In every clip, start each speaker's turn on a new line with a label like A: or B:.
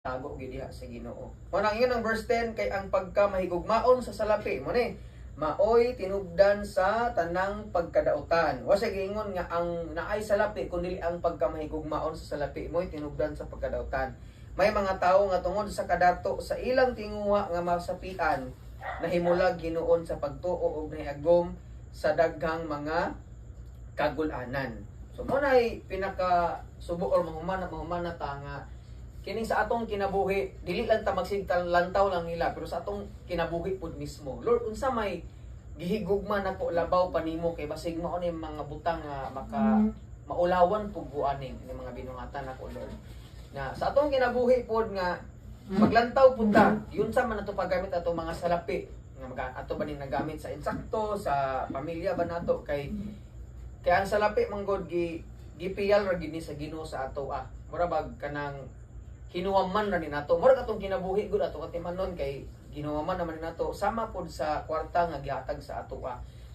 A: tago gyud diha sa Ginoo. Mao ingon ang verse 10 kay ang pagka mahigugmaon sa salapi mo ni maoy tinubdan sa tanang pagkadautan. Wa sa giingon nga ang naay salapi kundi ang pagka mahigugmaon sa salapi mo'y tinubdan sa pagkadautan. May mga tawo nga tungod sa kadato sa ilang tinguha nga masapian nahimulag Ginoon sa pagtuo ug nahiagom sa daghang mga kagul-anan. So mo nay pinaka subo or mahumana ta nga kini sa atong kinabuhi dili lang ta magsigtal lantaw lang nila pero sa atong kinabuhi pud mismo. Lord, unsa may gihigugma nako labaw panimo kay basig mao ni mga butang nga maulawan pug buaning ni mga binungatan nako Lord. Na sa atong kinabuhi pud nga maglantaw pud ta, yun sa man ato paggamit ato mga salapi nga ato ba ning nagamit sa insakto sa pamilya ba nato kay ang salapi manggod gipiyal ra gid ni sa Ginoo sa ato mura bag kanang hinuwaman na ni nato. Mura katong kinabuhi gud ato katimanon kay ginuwaman naman ni nato sama pod sa kwarta nga gihatag sa ato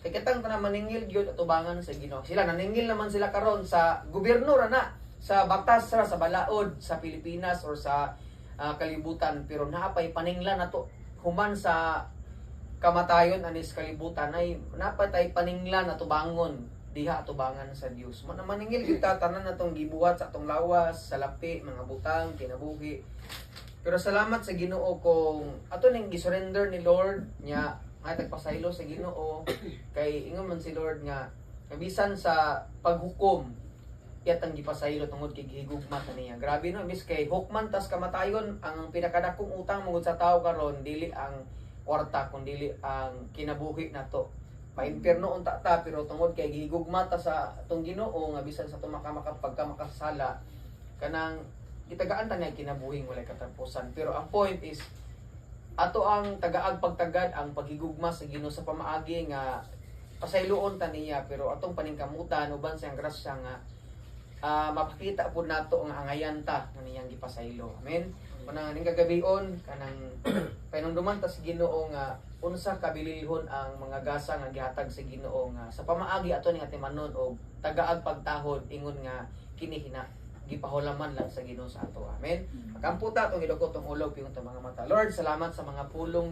A: Kay kitang tanan maningil gyud atubangan sa Ginoo. Sila naningil naman sila karon sa gobyerno ra na, sa batas ra sa balaod sa Pilipinas or sa kalibutan pero naapay paninglan nato human sa kamatayon anis kalibutan ay napatay paninglan atubangon diha atubangan sa Dios. Maningil kita tanan natong gibuhat sa atong lawas, sa lapi, mga butang, kinabuhi. Pero salamat sa Ginoo kung ato ning gisurrender ni Lord nya ay tagpasaylo sa Ginoo kay ingon man si Lord nga bisan sa paghukom yatang gipasaylo tungod kay gihigugma kaniya. Grabe no, mis kay hukman tas kamatayon ang pinakadakong utang mungod sa tao karon dili ang kwarta kundi ang kinabuhi nato. Maimpierno unta ta pero tungod kay gihigugma ta sa atong Ginoo nga bisan sa pagkamakasala kanang gitagaan ta nga kinabuhing walay katapusan. Pero ang point is ato ang tagaag pagtagad ang paghigugma sa Ginoo sa pamaagi nga pasayloon ta niya pero atong paningkamutan uban sa grasya nga mapakita pud nato nga angayan ta nga niyang gipasaylo. Amen. Kanang ning kagabion kanang panumduman ta sa Ginoo nga unsa kabilihon ang mga gasa nga gihatag sa Ginoo nga sa pamaagi ato ning atimanon og tagaag pagtahod ingon nga kini gipahulaman lang sa Ginoo sa ato. Amen. Makamputa tong idukot tong ulo piyong mga mata. Lord, salamat sa mga pulong